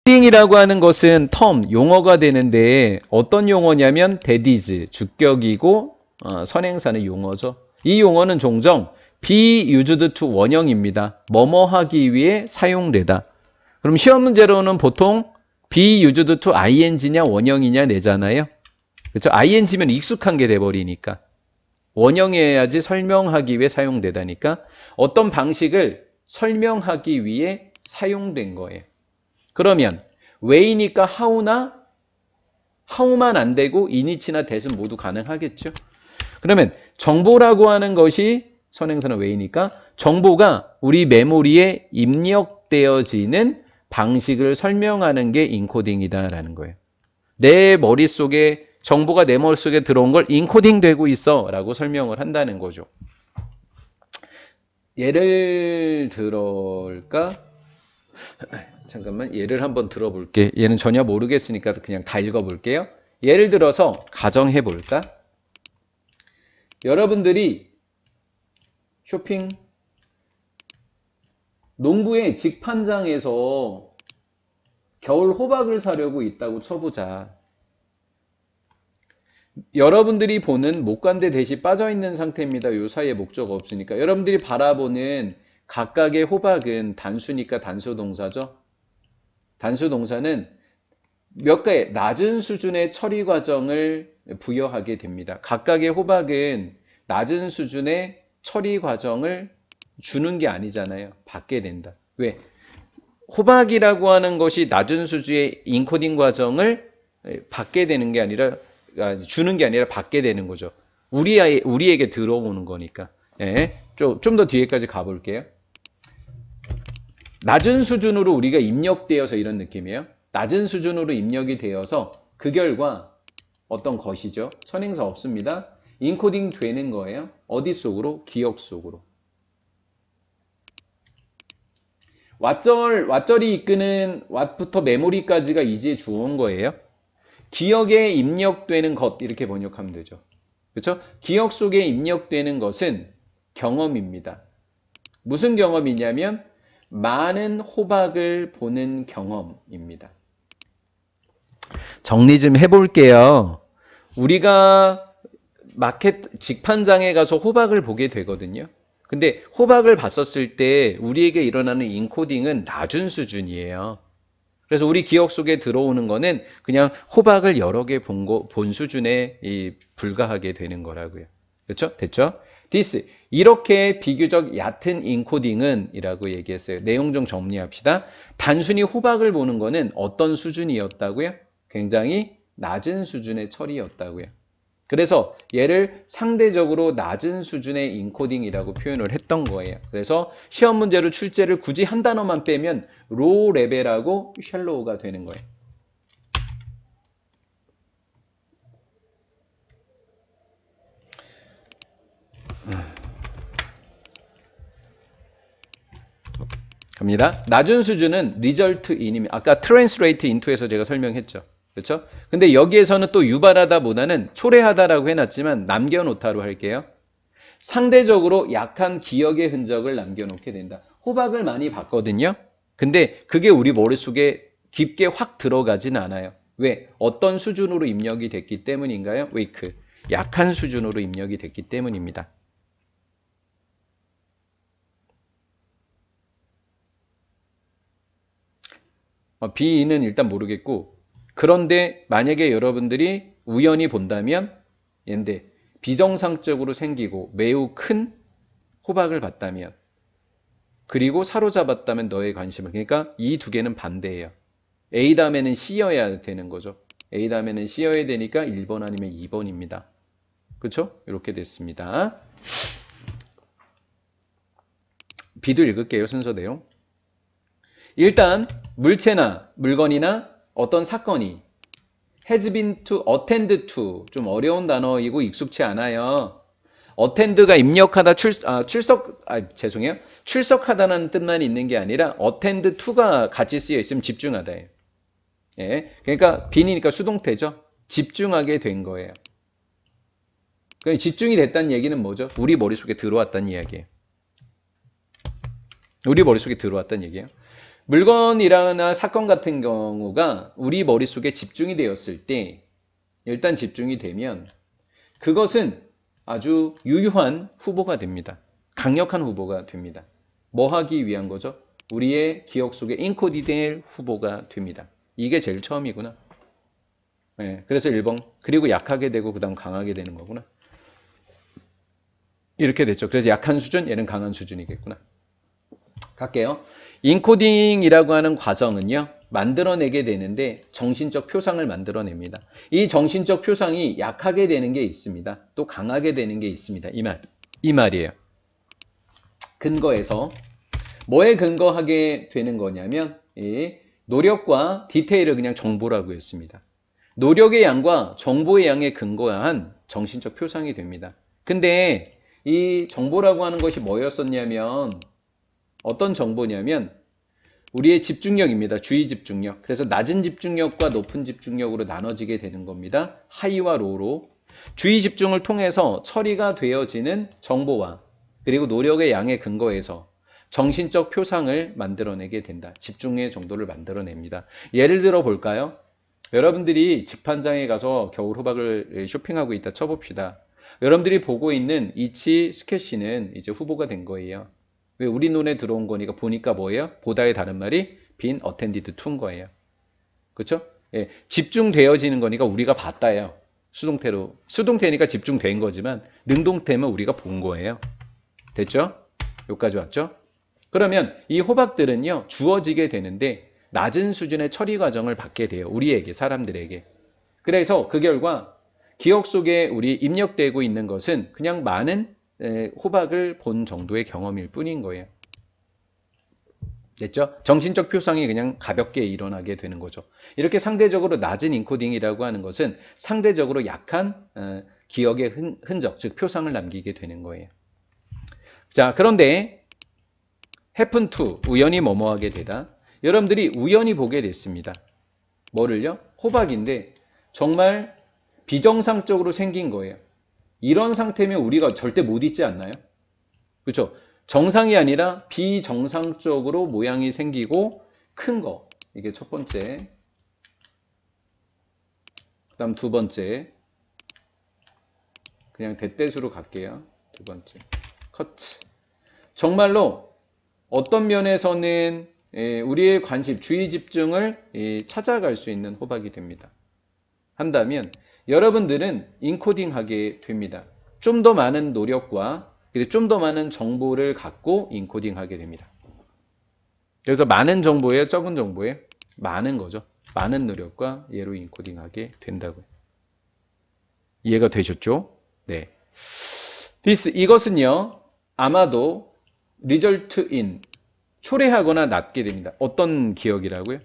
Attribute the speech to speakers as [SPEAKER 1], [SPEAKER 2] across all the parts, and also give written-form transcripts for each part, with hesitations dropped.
[SPEAKER 1] 인코딩이라고 하는 것은 용어가 되는데 어떤 용어냐면 that is, 주격이고 선행사는 용어죠. 이 용어는 종종 be used to 원형입니다. 뭐뭐 하기 위해 사용되다. 그럼 시험 문제로는 보통 be used to ing냐 원형이냐 내잖아요. 그렇죠? ing면 익숙한 게 돼버리니까. 원형이어야지 설명하기 위해 사용되다니까 어떤 방식을 설명하기 위해 사용된 거예요. 그러면 왜이니까 how만 안 되고 in이나 that은 모두 가능하겠죠. 그러면 정보라고 하는 것이 선행사는 왜이니까 정보가 우리 메모리에 입력되어지는 방식을 설명하는 게 인코딩이다라는 거예요. 내 머릿속에 정보가 내 머릿속에 들어온 걸 인코딩 되고 있어 라고 설명을 한다는 거죠. 예를 들어볼까? 잠깐만 예를 한번 들어볼게. 얘는 전혀 모르겠으니까 그냥 다 읽어볼게요. 예를 들어서 가정해볼까? 여러분들이 쇼핑 농구의 직판장에서 겨울 호박을 사려고 있다고 쳐보자. 여러분들이 보는 목관대 대시 빠져있는 상태입니다. 요 사이에 목조가 없으니까. 여러분들이 바라보는 각각의 호박은 단수니까 단수동사죠. 단수동사는 몇 가지 낮은 수준의 처리 과정을 부여하게 됩니다. 각각의 호박은 낮은 수준의 처리 과정을 주는 게 아니잖아요. 받게 된다. 왜? 호박이라고 하는 것이 낮은 수준의 인코딩 과정을 받게 되는 게 아니라 주는 게 아니라 받게 되는 거죠. 우리에게 들어오는 거니까. 예, 좀 더 뒤에까지 가볼게요. 낮은 수준으로 우리가 입력되어서 이런 느낌이에요. 낮은 수준으로 입력이 되어서 그 결과 어떤 것이죠. 선행사 없습니다. 인코딩 되는 거예요. 어디 속으로? 기억 속으로. 왓절이 이끄는 왓부터 메모리까지가 이제 주어온 거예요. 기억에 입력되는 것 이렇게 번역하면 되죠. 그렇죠? 기억 속에 입력되는 것은 경험입니다. 무슨 경험이냐면 많은 호박을 보는 경험입니다. 정리 좀 해볼게요. 우리가 마켓 직판장에 가서 호박을 보게 되거든요. 근데 호박을 봤었을 때 우리에게 일어나는 인코딩은 낮은 수준이에요. 그래서 우리 기억 속에 들어오는 거는 그냥 호박을 여러 개 본 수준에 불과하게 되는 거라고요. 그렇죠? 됐죠? this 이렇게 비교적 얕은 인코딩은 이라고 얘기했어요. 내용 좀 정리합시다. 단순히 호박을 보는 거는 어떤 수준이었다고요? 굉장히 낮은 수준의 처리였다고요. 그래서 얘를 상대적으로 낮은 수준의 인코딩이라고 표현을 했던 거예요. 그래서 시험 문제로 출제를 굳이 한 단어만 빼면 로우 레벨하고 셜로우가 되는 거예요. 갑니다. 낮은 수준은 result in입니다. 아까 translate into에서 제가 설명했죠. 그렇죠? 근데 여기에서는 또 유발하다보다는 초래하다라고 해놨지만 남겨놓다로 할게요. 상대적으로 약한 기억의 흔적을 남겨놓게 된다. 호박을 많이 봤거든요. 근데 그게 우리 머릿속에 깊게 확 들어가진 않아요. 왜? 어떤 수준으로 입력이 됐기 때문인가요? weak. 약한 수준으로 입력이 됐기 때문입니다. B는 일단 모르겠고 그런데 만약에 여러분들이 우연히 본다면 얘인데 비정상적으로 생기고 매우 큰 호박을 봤다면 그리고 사로잡았다면 너의 관심을 그러니까 이 두 개는 반대예요. A 다음에는 C여야 되는 거죠. A 다음에는 C여야 되니까 1번 아니면 2번입니다. 그렇죠? 이렇게 됐습니다. B도 읽을게요. 순서 내용. 일단 물체나 물건이나 어떤 사건이 has been to, attend to 좀 어려운 단어이고 익숙치 않아요. attend가 입력하다 출석하다는 뜻만 있는 게 아니라 attend to가 같이 쓰여 있으면 집중하다예요. 예, 그러니까 be니까 수동태죠. 집중하게 된 거예요. 그러니까 집중이 됐다는 얘기는 뭐죠? 우리 머릿속에 들어왔다는 이야기예요. 우리 머릿속에 들어왔다는 얘기예요. 물건이나 사건 같은 경우가 우리 머릿속에 집중이 되었을 때, 일단 집중이 되면 그것은 아주 유효한 후보가 됩니다. 강력한 후보가 됩니다. 뭐 하기 위한 거죠? 우리의 기억 속에 인코딩 될 후보가 됩니다. 이게 제일 처음이구나. 네, 그래서 1번. 그리고 약하게 되고 그 다음 강하게 되는 거구나. 이렇게 됐죠. 그래서 약한 수준, 얘는 강한 수준이겠구나. 갈게요. 인코딩이라고 하는 과정은요, 만들어내게 되는데 정신적 표상을 만들어냅니다. 이 정신적 표상이 약하게 되는 게 있습니다. 또 강하게 되는 게 있습니다. 이 말이에요. 근거에서 뭐에 근거하게 되는 거냐면 이 노력과 디테일을 그냥 정보라고 했습니다. 노력의 양과 정보의 양에 근거한 정신적 표상이 됩니다. 근데 이 정보라고 하는 것이 뭐였었냐면 어떤 정보냐면 우리의 집중력입니다. 주의 집중력. 그래서 낮은 집중력과 높은 집중력으로 나눠지게 되는 겁니다. 하이와 로우로. 주의 집중을 통해서 처리가 되어지는 정보와 그리고 노력의 양에 근거해서 정신적 표상을 만들어내게 된다. 집중의 정도를 만들어냅니다. 예를 들어 볼까요? 여러분들이 직판장에 가서 겨울 호박을 쇼핑하고 있다 쳐봅시다. 여러분들이 보고 있는 이치 스케치는 이제 후보가 된 거예요. 왜 우리 눈에 들어온 거니까 보니까 뭐예요? 보다의 다른 말이 been attended to인 거예요. 그렇죠? 예, 집중되어지는 거니까 우리가 봤다예요. 수동태로. 수동태니까 집중된 거지만 능동태면 우리가 본 거예요. 됐죠? 여기까지 왔죠? 그러면 이 호박들은요, 주어지게 되는데 낮은 수준의 처리 과정을 받게 돼요. 우리에게, 사람들에게. 그래서 그 결과 기억 속에 우리 입력되고 있는 것은 그냥 많은 호박을 본 정도의 경험일 뿐인 거예요. 됐죠? 정신적 표상이 그냥 가볍게 일어나게 되는 거죠. 이렇게 상대적으로 낮은 인코딩이라고 하는 것은 상대적으로 약한 기억의 흔적, 즉 표상을 남기게 되는 거예요. 자, 그런데 happen to, 우연히 뭐뭐하게 되다. 여러분들이 우연히 보게 됐습니다. 뭐를요? 호박인데 정말 비정상적으로 생긴 거예요. 이런 상태면 우리가 절대 못 잊지 않나요? 그렇죠? 정상이 아니라 비정상적으로 모양이 생기고 큰 거. 이게 첫 번째. 그 다음 두 번째. 그냥 대댓수로 갈게요. 두 번째. 커트. 정말로 어떤 면에서는 우리의 관심, 주의 집중을 찾아갈 수 있는 호박이 됩니다. 한다면 여러분들은 인코딩하게 됩니다. 좀 더 많은 노력과 좀 더 많은 정보를 갖고 인코딩하게 됩니다. 그래서 많은 정보예요? 적은 정보예요? 많은 거죠. 많은 노력과 얘로 인코딩하게 된다고요. 이해가 되셨죠? 네. 이것은요, 아마도 result in, 초래하거나 낳게 됩니다. 어떤 기억이라고요?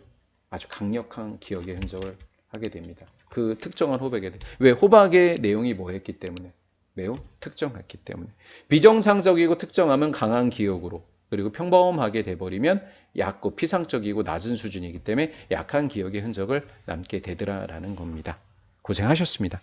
[SPEAKER 1] 아주 강력한 기억의 흔적을 하게 됩니다. 그 특정한 호박에 대해. 왜? 호박의 내용이 뭐였기 때문에? 매우 특정했기 때문에. 비정상적이고 특정하면 강한 기억으로, 그리고 평범하게 돼버리면 얕고 피상적이고 낮은 수준이기 때문에 약한 기억의 흔적을 남게 되더라라는 겁니다. 고생하셨습니다.